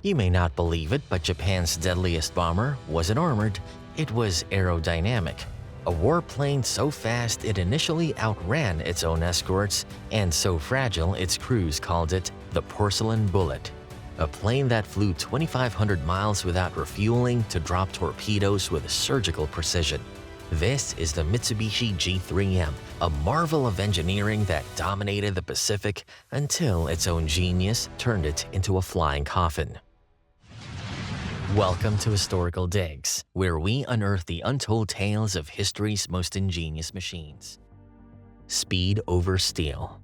You may not believe it, but Japan's deadliest bomber wasn't armored, it was aerodynamic. A warplane so fast it initially outran its own escorts, and so fragile its crews called it the porcelain bullet. A plane that flew 2,500 miles without refueling to drop torpedoes with surgical precision. This is the Mitsubishi G3M, a marvel of engineering that dominated the Pacific until its own genius turned it into a flying coffin. Welcome to Historical Digs, where we unearth the untold tales of history's most ingenious machines. Speed over steel.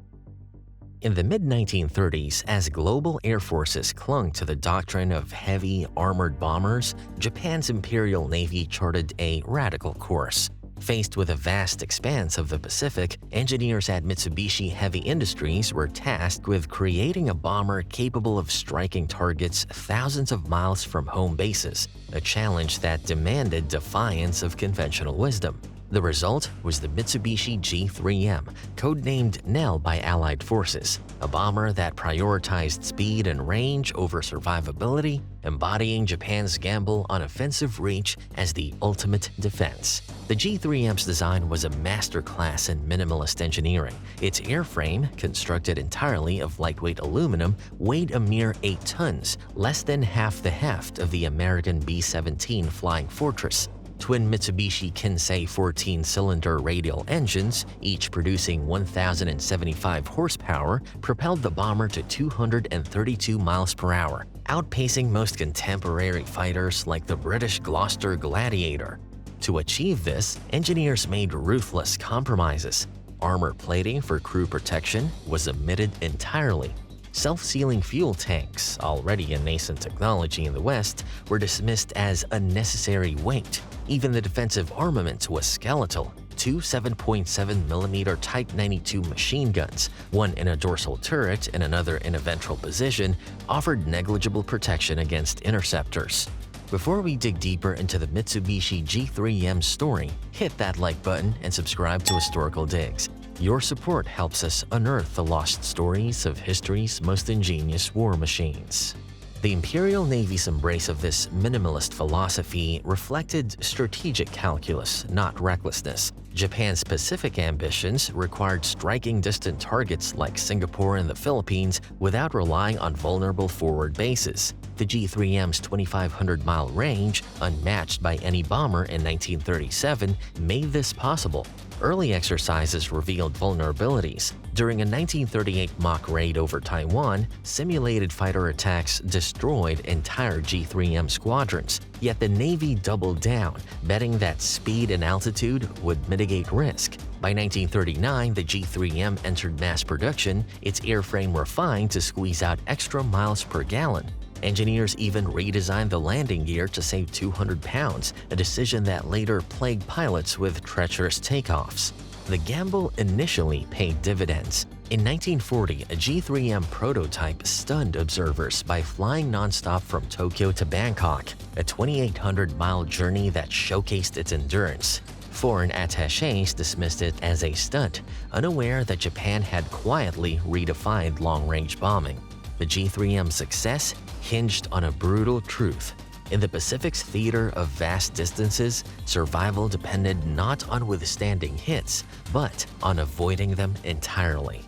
In the mid-1930s, as global air forces clung to the doctrine of heavy, armored bombers, Japan's Imperial Navy charted a radical course. Faced with a vast expanse of the Pacific, engineers at Mitsubishi Heavy Industries were tasked with creating a bomber capable of striking targets thousands of miles from home bases, a challenge that demanded defiance of conventional wisdom. The result was the Mitsubishi G3M, codenamed Nell by Allied forces, a bomber that prioritized speed and range over survivability, embodying Japan's gamble on offensive reach as the ultimate defense. The G3M's design was a masterclass in minimalist engineering. Its airframe, constructed entirely of lightweight aluminum, weighed a mere 8 tons, less than half the heft of the American B-17 Flying Fortress. Twin Mitsubishi Kinsei 14-cylinder radial engines, each producing 1,075 horsepower, propelled the bomber to 232 miles per hour, outpacing most contemporary fighters like the British Gloucester Gladiator. To achieve this, engineers made ruthless compromises. Armor plating for crew protection was omitted entirely. Self-sealing fuel tanks, already a nascent technology in the West, were dismissed as unnecessary weight. Even the defensive armament was skeletal. 2 7.7mm Type 92 machine guns, one in a dorsal turret and another in a ventral position, offered negligible protection against interceptors. Before we dig deeper into the Mitsubishi G3M story, hit that like button and subscribe to Historical Digs. Your support helps us unearth the lost stories of history's most ingenious war machines. The Imperial Navy's embrace of this minimalist philosophy reflected strategic calculus, not recklessness. Japan's Pacific ambitions required striking distant targets like Singapore and the Philippines without relying on vulnerable forward bases. The G3M's 2,500-mile range, unmatched by any bomber in 1937, made this possible. Early exercises revealed vulnerabilities. During a 1938 mock raid over Taiwan, simulated fighter attacks destroyed entire G3M squadrons. Yet the Navy doubled down, betting that speed and altitude would mitigate risk. By 1939, the G3M entered mass production, its airframe refined to squeeze out extra miles per gallon. Engineers even redesigned the landing gear to save 200 pounds, a decision that later plagued pilots with treacherous takeoffs. The gamble initially paid dividends. In 1940, a G3M prototype stunned observers by flying nonstop from Tokyo to Bangkok, a 2,800-mile journey that showcased its endurance. Foreign attachés dismissed it as a stunt, unaware that Japan had quietly redefined long-range bombing. The G3M's success hinged on a brutal truth. In the Pacific's theater of vast distances, survival depended not on withstanding hits, but on avoiding them entirely.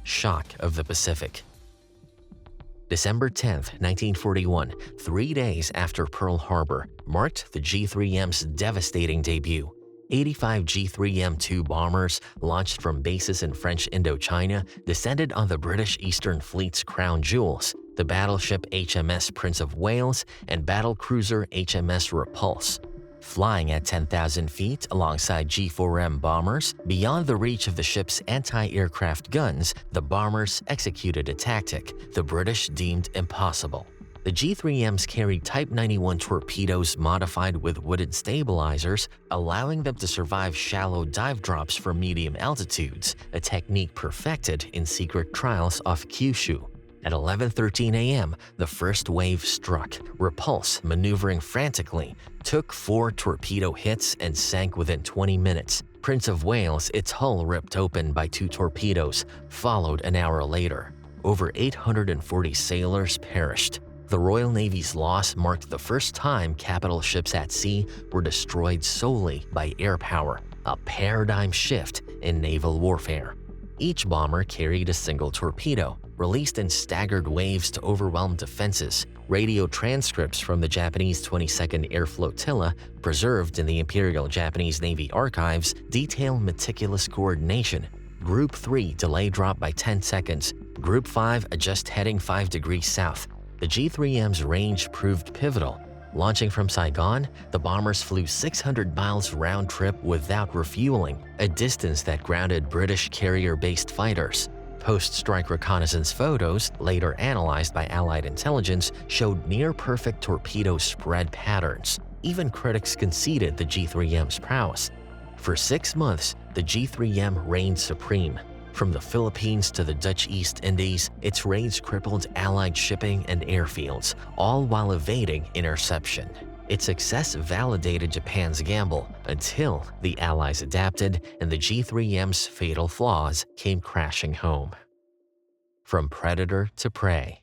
Shock of the Pacific. December 10, 1941, 3 days after Pearl Harbor, marked the G3M's devastating debut. 85 G3M-2 bombers, launched from bases in French Indochina, descended on the British Eastern Fleet's crown jewels, the battleship HMS Prince of Wales and battlecruiser HMS Repulse. Flying at 10,000 feet alongside G4M bombers, beyond the reach of the ship's anti-aircraft guns, the bombers executed a tactic the British deemed impossible. The G3Ms carried Type 91 torpedoes modified with wooden stabilizers, allowing them to survive shallow dive drops from medium altitudes, a technique perfected in secret trials off Kyushu. At 11:13 a.m., the first wave struck. Repulse, maneuvering frantically, took 4 torpedo hits and sank within 20 minutes. Prince of Wales, its hull ripped open by 2 torpedoes, followed an hour later. Over 840 sailors perished. The Royal Navy's loss marked the first time capital ships at sea were destroyed solely by air power, a paradigm shift in naval warfare. Each bomber carried a single torpedo, released in staggered waves to overwhelm defenses. Radio transcripts from the Japanese 22nd Air Flotilla, preserved in the Imperial Japanese Navy archives, detail meticulous coordination. Group 3 delay drop by 10 seconds. Group 5 adjust heading 5 degrees south. The G3M's range proved pivotal. Launching from Saigon, the bombers flew 600 miles round trip without refueling, a distance that grounded British carrier-based fighters. Post-strike reconnaissance photos, later analyzed by Allied intelligence, showed near-perfect torpedo spread patterns. Even critics conceded the G3M's prowess. For 6 months, the G3M reigned supreme. From the Philippines to the Dutch East Indies, its raids crippled Allied shipping and airfields, all while evading interception. Its success validated Japan's gamble until the Allies adapted and the G3M's fatal flaws came crashing home. From predator to prey.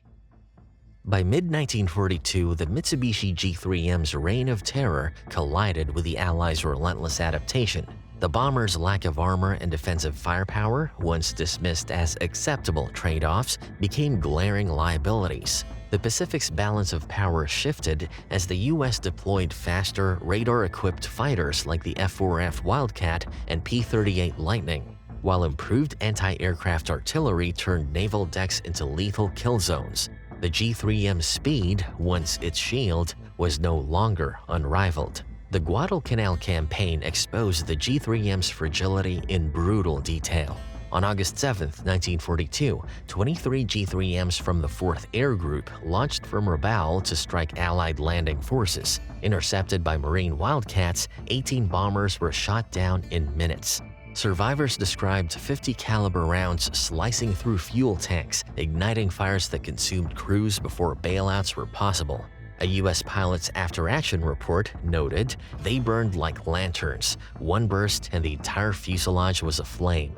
By mid-1942, the Mitsubishi G3M's reign of terror collided with the Allies' relentless adaptation. The bomber's lack of armor and defensive firepower, once dismissed as acceptable trade-offs, became glaring liabilities. The Pacific's balance of power shifted as the U.S. deployed faster, radar-equipped fighters like the F-4F Wildcat and P-38 Lightning, while improved anti-aircraft artillery turned naval decks into lethal kill zones. The G3M's speed, once its shield, was no longer unrivaled. The Guadalcanal campaign exposed the G3M's fragility in brutal detail. On August 7, 1942, 23 G3Ms from the 4th Air Group launched from Rabaul to strike Allied landing forces. Intercepted by Marine Wildcats, 18 bombers were shot down in minutes. Survivors described 50 caliber rounds slicing through fuel tanks, igniting fires that consumed crews before bailouts were possible. A U.S. pilot's after-action report noted, "They burned like lanterns. One burst and the entire fuselage was aflame."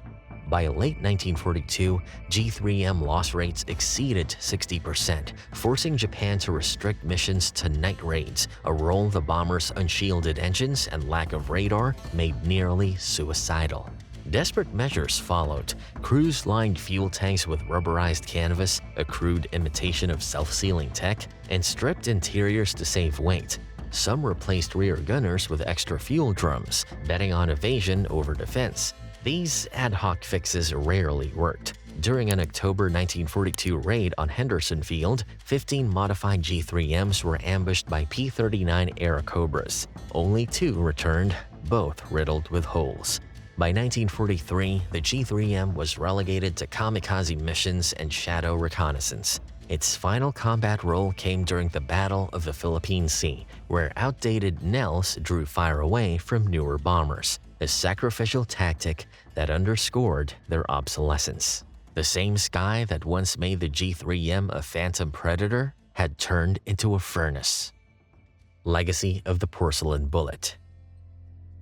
By late 1942, G3M loss rates exceeded 60%, forcing Japan to restrict missions to night raids, a role the bomber's unshielded engines and lack of radar made nearly suicidal. Desperate measures followed. Crews lined fuel tanks with rubberized canvas, a crude imitation of self-sealing tech, and stripped interiors to save weight. Some replaced rear gunners with extra fuel drums, betting on evasion over defense. These ad hoc fixes rarely worked. During an October 1942 raid on Henderson Field, 15 modified G3Ms were ambushed by P-39 Airacobras. Only 2 returned, both riddled with holes. By 1943, the G3M was relegated to kamikaze missions and shadow reconnaissance. Its final combat role came during the Battle of the Philippine Sea, where outdated Nels drew fire away from newer bombers, a sacrificial tactic that underscored their obsolescence. The same sky that once made the G3M a phantom predator had turned into a furnace. Legacy of the porcelain bullet.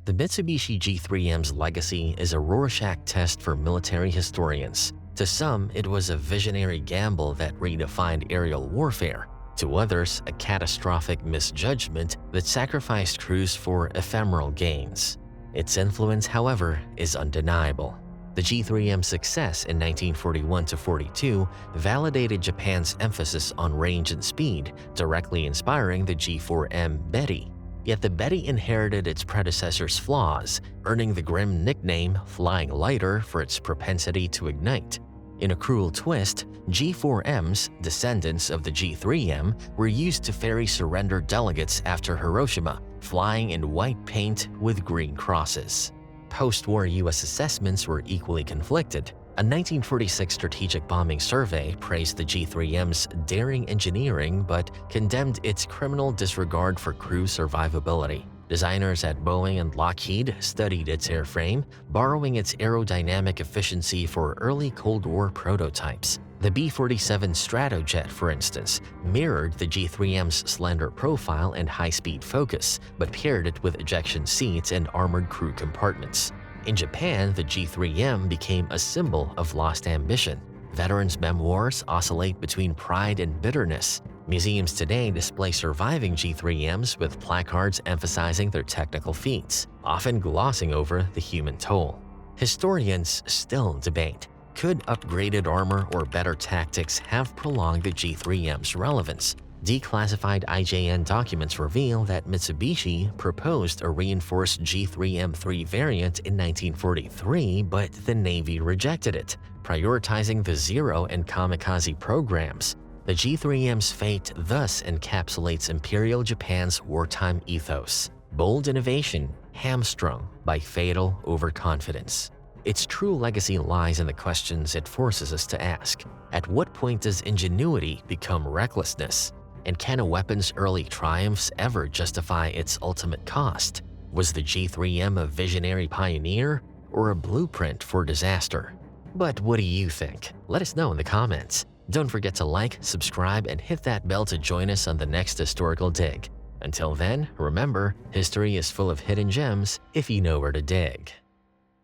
The Mitsubishi G3M's legacy is a Rorschach test for military historians. To some, it was a visionary gamble that redefined aerial warfare. To others, a catastrophic misjudgment that sacrificed crews for ephemeral gains. Its influence, however, is undeniable. The G3M's success in 1941–42 validated Japan's emphasis on range and speed, directly inspiring the G4M Betty. Yet the Betty inherited its predecessor's flaws, earning the grim nickname Flying Lighter for its propensity to ignite. In a cruel twist, G4Ms, descendants of the G3M, were used to ferry surrender delegates after Hiroshima, flying in white paint with green crosses. Post-war U.S. assessments were equally conflicted. A 1946 strategic bombing survey praised the G3M's daring engineering but condemned its criminal disregard for crew survivability. Designers at Boeing and Lockheed studied its airframe, borrowing its aerodynamic efficiency for early Cold War prototypes. The B-47 Stratojet, for instance, mirrored the G3M's slender profile and high-speed focus, but paired it with ejection seats and armored crew compartments. In Japan, the G3M became a symbol of lost ambition. Veterans' memoirs oscillate between pride and bitterness. Museums today display surviving G3Ms with placards emphasizing their technical feats, often glossing over the human toll. Historians still debate, could upgraded armor or better tactics have prolonged the G3M's relevance? Declassified IJN documents reveal that Mitsubishi proposed a reinforced G3M3 variant in 1943, but the Navy rejected it, prioritizing the Zero and Kamikaze programs. The G3M's fate thus encapsulates Imperial Japan's wartime ethos: bold innovation hamstrung by fatal overconfidence. Its true legacy lies in the questions it forces us to ask. At what point does ingenuity become recklessness? And can a weapon's early triumphs ever justify its ultimate cost? Was the G3M a visionary pioneer or a blueprint for disaster? But what do you think? Let us know in the comments. Don't forget to like, subscribe, and hit that bell to join us on the next historical dig. Until then, remember, history is full of hidden gems if you know where to dig.